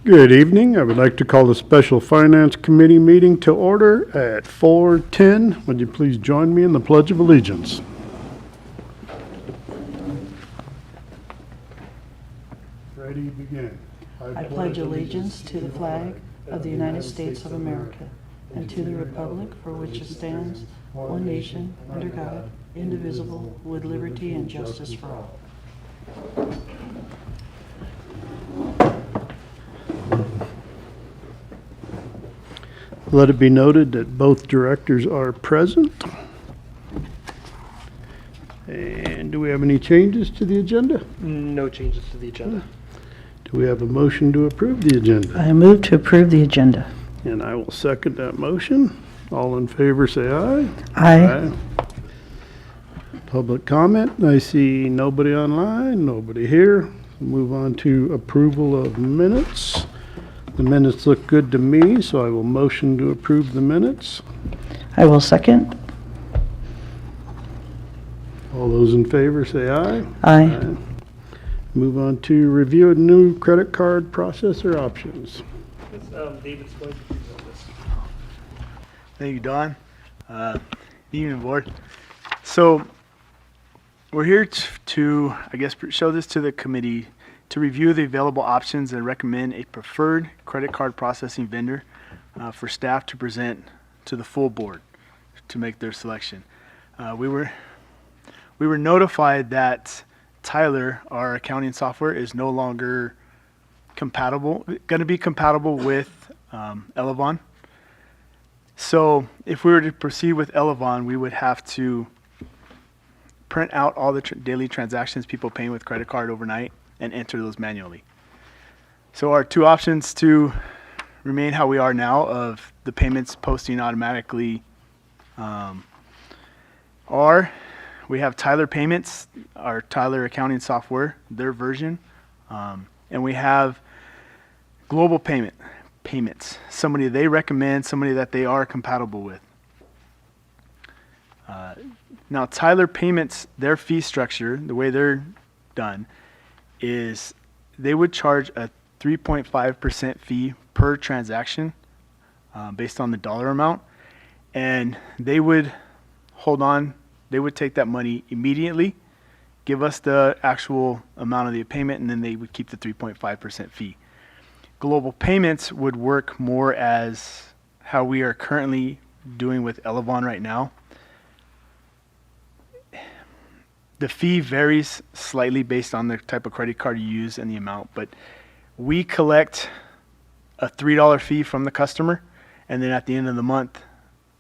Good evening. I would like to call the Special Finance Committee meeting to order at 4:10. Would you please join me in the Pledge of Allegiance? Ready, begin. I pledge allegiance to the flag of the United States of America and to the republic for which it stands, one nation, under God, indivisible, with liberty and justice for all. Let it be noted that both directors are present. And do we have any changes to the agenda? No changes to the agenda. Do we have a motion to approve the agenda? I move to approve the agenda. And I will second that motion. All in favor, say aye. Aye. Public comment. I see nobody online, nobody here. Move on to approval of minutes. The minutes look good to me, so I will motion to approve the minutes. I will second. All those in favor say aye. Aye. Move on to review of new credit card processor options. David's going to present this. Thank you, Don. Evening, board. So we're here to, I guess, show this to the committee to review the available options and recommend a preferred credit card processing vendor for staff to present to the full board to make their selection. We were notified that Tyler, our accounting software, is no longer going to be compatible with Elevon. So if we were to proceed with Elevon, we would have to print out all the daily transactions people paying with credit card overnight and enter those manually. So our two options to remain how we are now of the payments posting automatically are, we have Tyler Payments, our Tyler accounting software, their version, and we have Global Payments, somebody they recommend, somebody that they are compatible with. Now Tyler Payments, their fee structure, the way they're done, is they would charge a 3.5% fee per transaction based on the dollar amount, and they would take that money immediately, give us the actual amount of the payment, and then they would keep the 3.5% fee. Global Payments would work more as how we are currently doing with Elevon right now. The fee varies slightly based on the type of credit card you use and the amount, but we collect a $3 fee from the customer, and then at the end of the month,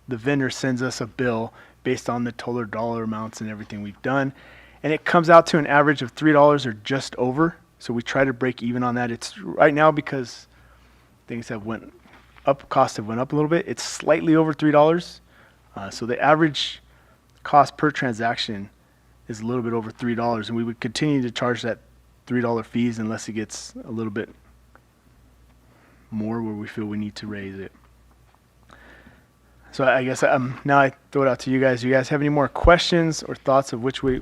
the vendor sends us a bill based on the total dollar amounts and everything we've done, and it comes out to an average of $3 or just over. So we try to break even on that. It's right now, because things have went up, costs have went up a little bit, it's slightly over $3. So the average cost per transaction is a little bit over $3, and we would continue to charge that $3 fees unless it gets a little bit more where we feel we need to raise it. So I guess now I throw it out to you guys. Do you guys have any more questions or thoughts of which way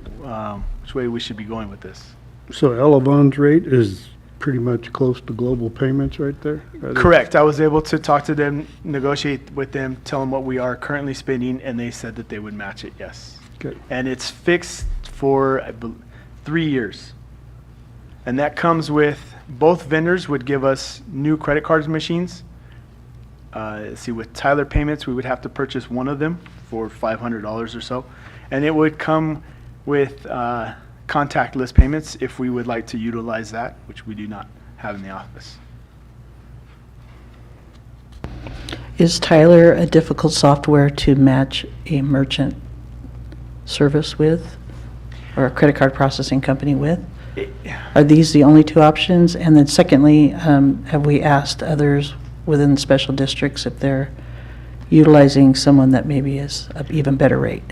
we should be going with this? So Elevon's rate is pretty much close to Global Payments right there? Correct. I was able to talk to them, negotiate with them, tell them what we are currently spending, and they said that they would match it, yes. Okay. And it's fixed for 3 years. And that comes with, both vendors would give us new credit cards machines. Let's see, with Tyler Payments, we would have to purchase one of them for $500 or so. And it would come with contactless payments if we would like to utilize that, which we do not have in the office. Is Tyler a difficult software to match a merchant service with, or a credit card processing company with? Are these the only two options? And then secondly, have we asked others within special districts if they're utilizing someone that maybe is an even better rate?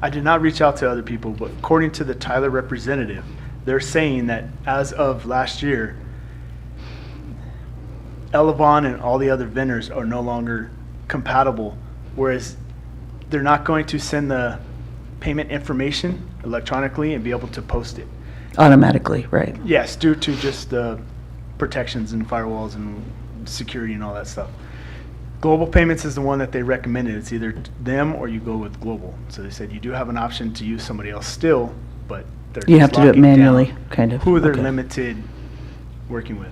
I did not reach out to other people, but according to the Tyler representative, they're saying that as of last year, Elevon and all the other vendors are no longer compatible, whereas they're not going to send the payment information electronically and be able to post it. Automatically, right? Yes, due to just the protections and firewalls and security and all that stuff. Global Payments is the one that they recommended. It's either them or you go with Global. So they said you do have an option to use somebody else still, but they're You have just to do it locking down manually, kind of. who they're Okay. limited working with.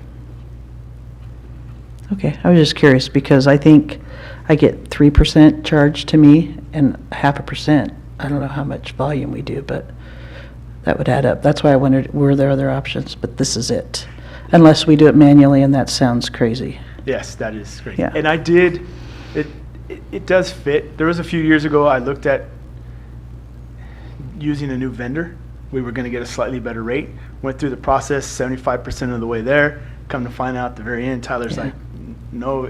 Okay, I was just curious because I think I get 3% charged to me and 0.5%. I don't know how much volume we do, but that would add up. That's why I wondered, were there other options? But this is it. Unless we do it manually, and that sounds crazy. Yes, that is great. Yeah. And I did, it does fit. There was a few years ago, I looked at using a new vendor. We were gonna get a slightly better rate. Went through the process, 75% of the way there. Come to find out at the very end, Tyler's Yeah. like, no,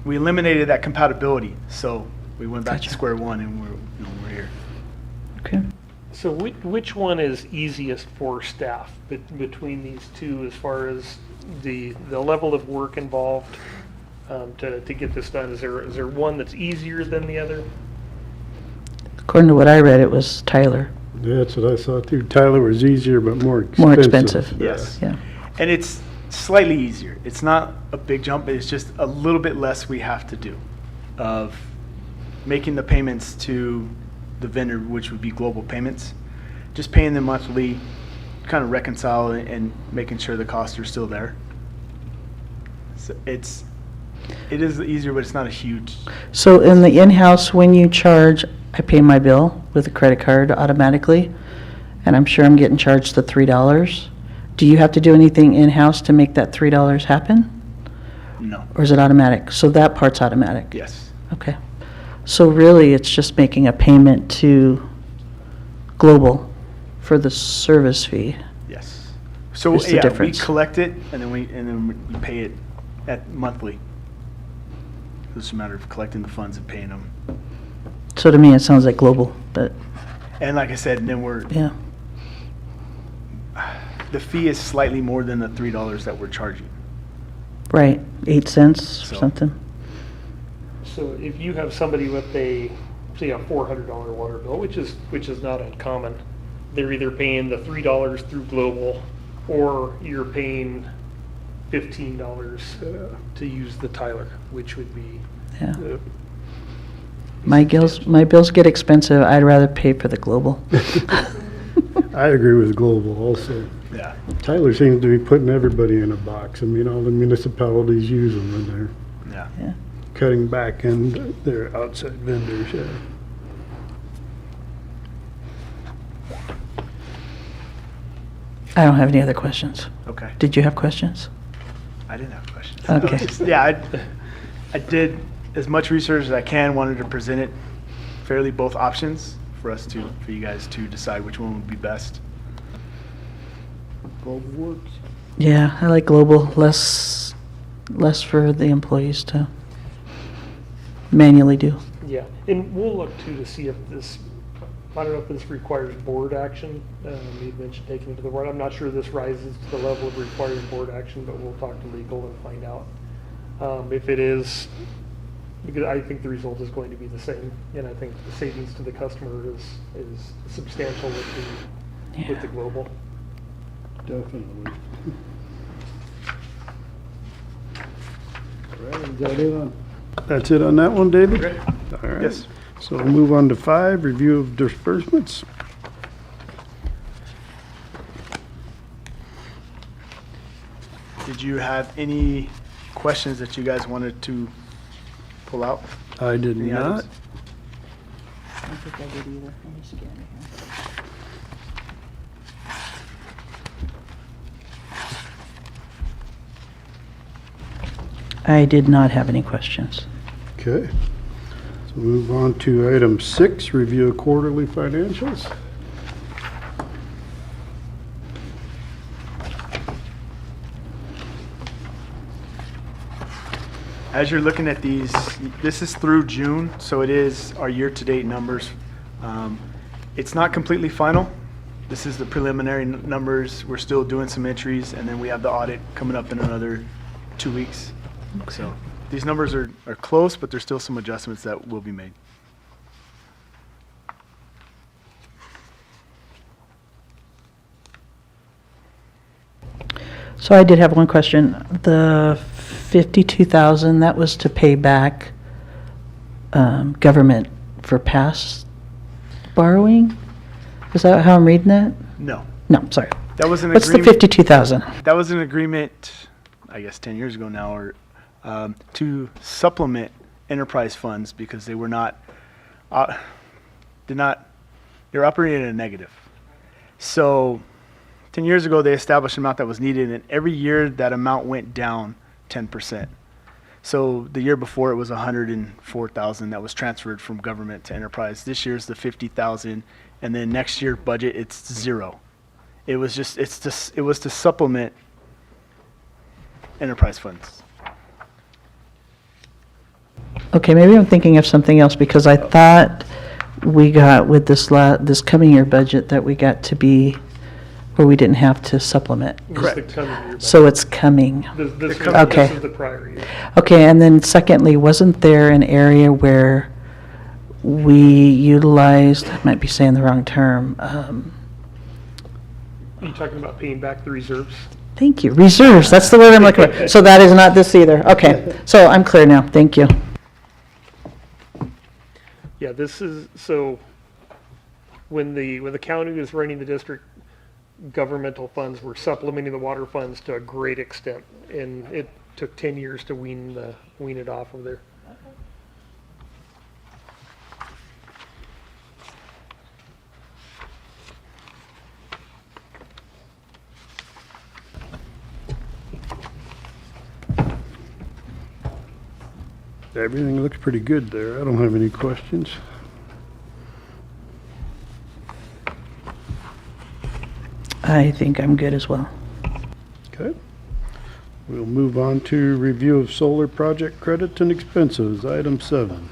we eliminated that compatibility. So we went back to Gotcha. square one and we're here. Okay. So which one is easiest for staff between these two as far as the level of work involved to get this done? Is there one that's easier than the other? According to what I read, it was Tyler. Yeah, that's what I saw too. Tyler was easier, but more expensive. More expensive. Yes. Yeah. And it's slightly easier. It's not a big jump, but it's just a little bit less we have to do of making the payments to the vendor, which would be Global Payments. Just paying them monthly, kind of reconcile and making sure the costs are still there. So it is easier, but it's not a huge. So in the in-house, when you charge, I pay my bill with a credit card automatically, and I'm sure I'm getting charged the $3. Do you have to do anything in-house to make that $3 happen? No. Or is it automatic? So that part's automatic? Yes. Okay. So really, it's just making a payment to Global for the service fee. Yes. So What's the yeah, we difference? collect it and then we pay it at monthly. It's just a matter of collecting the funds and paying them. So to me, it sounds like Global, but, And like I said, then yeah. the fee is slightly more than the $3 that we're charging. Right, 8 cents or So- something. So if you have somebody with say a $400 water bill, which is not uncommon, they're either paying the $3 through Global, or you're paying $15 to use the Tyler, which would be Yeah. uh, My bills get expensive. I'd rather pay for the Global. I agree with Global also. Yeah. Tyler seems to be putting everybody in a box. I mean, all the municipalities use them and they're Yeah. Yeah. cutting back and their outside vendors, yeah. I don't have any other questions. Okay. Did you have questions? I didn't have questions. Okay. Yeah, I did as much research as I can, wanted to present it fairly both options for you guys to decide which one would be best. Global works. Yeah, I like Global, less for the employees to manually do. yeah. And we'll look too to see if this, I don't know if this requires board action. You mentioned taking it to the board. I'm not sure this rises to the level of requiring board action, but we'll talk to legal and find out. If it is, because I think the result is going to be the same, and I think the savings to the customer is substantial with Yeah. the Global. Definitely. All right, is that it on? That's it on that one, David? Okay. All right. Yes. So we'll move on to 5, review of disbursements. Did you have any questions that you guys wanted to pull out? I did Any not. items? I don't think I did either. Let me scan it here. I did not have any questions. Okay. So move on to item 6, review of quarterly financials. As you're looking at these, this is through June, so it is our year-to-date numbers. It's not completely final. This is the preliminary numbers. We're still doing some entries, and then we have the audit coming up in another 2 weeks. So these numbers are close, but there's still some adjustments that will be made. So I did have one question. The 52,000, that was to pay back government for past borrowing? Is that how I'm reading that? No, No, sorry. that was an What's the agreement. 52,000? That was an agreement, I guess 10 years ago now, or to supplement enterprise funds because they were not, they were operating at a negative. So 10 years ago, they established an amount that was needed, and every year that amount went down 10%. So the year before it was 104,000 that was transferred from government to enterprise. This year's the 50,000, and then next year budget it's zero. It was to supplement enterprise funds. Okay, maybe I'm thinking of something else because I thought we got with this coming year budget that we got to be where we didn't have to supplement. Just the coming year budget. So it's coming. This Okay. is the prior year. Okay, and then secondly, wasn't there an area where we utilized, I might be saying the wrong term, Are you talking about paying back the reserves? thank you, reserves, that's the word I'm looking for. So that is not this either. Okay, so I'm clear now, thank you. Yeah, this is, so when the county was running the district, governmental funds were supplementing the water funds to a great extent, and it took 10 years to wean it off of there. Everything looks pretty good there. I don't have any questions. I think I'm good as well. Okay. We'll move on to review of solar project credits and expenses, item 7.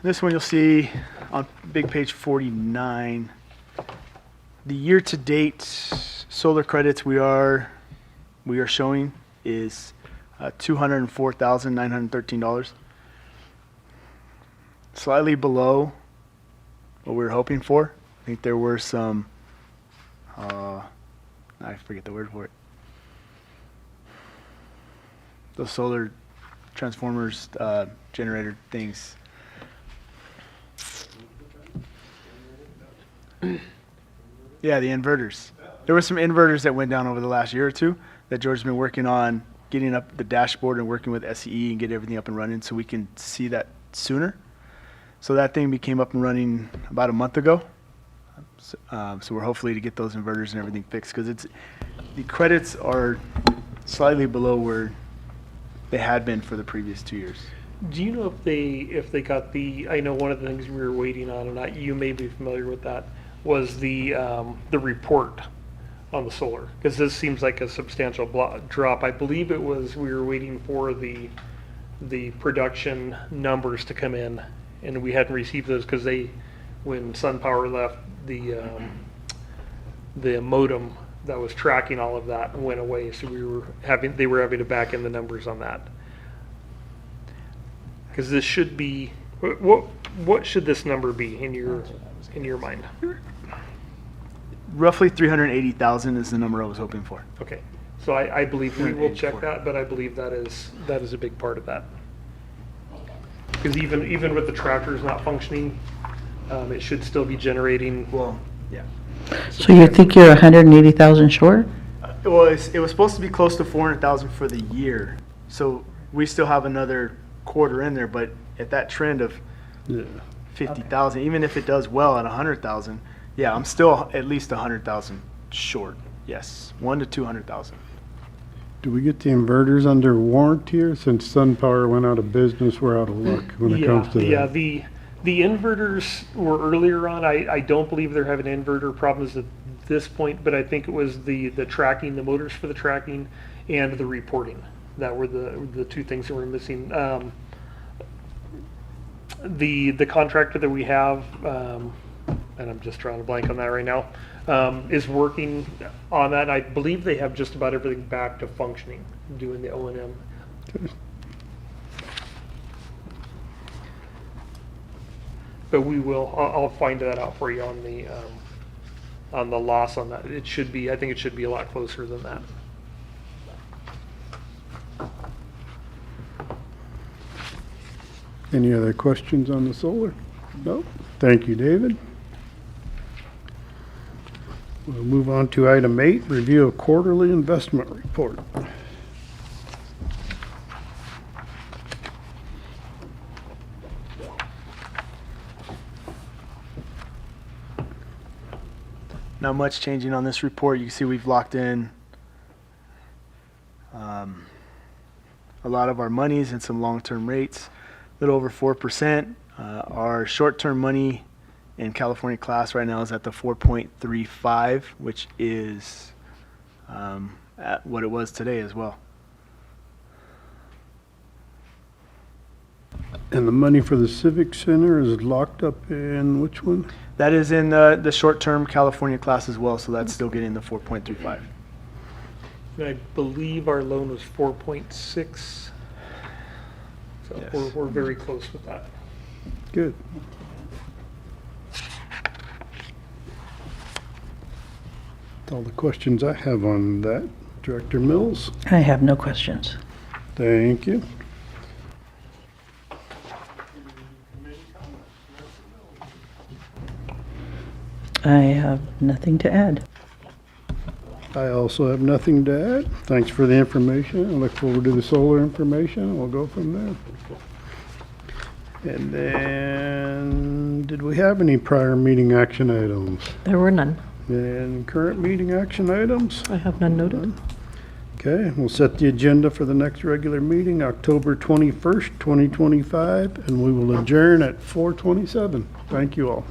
This one you'll see on big page 49. The year-to-date solar credits we are showing is $204,913. Slightly below what we were hoping for. I think there were some, I forget the word for it. Those solar transformers, generator things. Yeah, the inverters. There were some inverters that went down over the last year or two that George's been working on getting up the dashboard and working with SCE and get everything up and running so we can see that sooner. So that thing became up and running about a month ago. So we're hopefully to get those inverters and everything fixed because the credits are slightly below where they had been for the previous 2 years. Do you know if they got I know one of the things we were waiting on, and you may be familiar with that, was the report on the solar, because this seems like a substantial drop. I believe it was, we were waiting for the production numbers to come in, and we hadn't received those because when SunPower left, the modem that was tracking all of that went away, so they were having to back in the numbers on that. Because this should be, what should this number be in your mind? Roughly 380,000 is the number I was hoping for. Okay, so I believe we will check 384. that, but I believe that is a big part of that. Because even with the tractors not functioning, it should still be generating. Well, yeah. So you think you're 180,000 short? It was supposed to be close to 400,000 for the year, so we still have another quarter in there. But at that trend of Yeah. 50,000, even if it does well at 100,000, yeah, I'm still at least 100,000 short. Yes, 1 to 200,000. Do we get the inverters under warranty here? Since SunPower went out of business, we're out of luck when it comes to that. Yeah, the inverters were earlier on. I don't believe they're having inverter problems at this point, but I think it was the tracking, the motors for the tracking, and the reporting. That were the two things that were missing. The contractor that we have, and I'm just drawing a blank on that right now, is working on that. I believe they have just about everything back to functioning, doing the O&M. But we will, I'll find that out for you on the loss on that. It should be, I think it should be a lot closer than that. Any other questions on the solar? No? Thank you, David. We'll move on to item 8, review of quarterly investment report. Not much changing on this report. You can see we've locked in a lot of our monies and some long-term rates, a little over 4%. Our short-term money in California class right now is at the 4.35, which is at what it was today as well. And the money for the Civic Center is locked up in which one? That is in the short-term California class as well, so that's still getting the 4.35. And I believe our loan was 4.6. So Yes. we're very close with that. Good. That's all the questions I have on that. Director Mills? I have no questions. Thank you. I have nothing to add. I also have nothing to add. Thanks for the information. I look forward to the solar information. We'll go from there. And then, did we have any prior meeting action items? There were none. And current meeting action items? I have none noted. Okay, we'll set the agenda for the next regular meeting, October 21st, 2025, and we will adjourn at 4:27. Thank you all.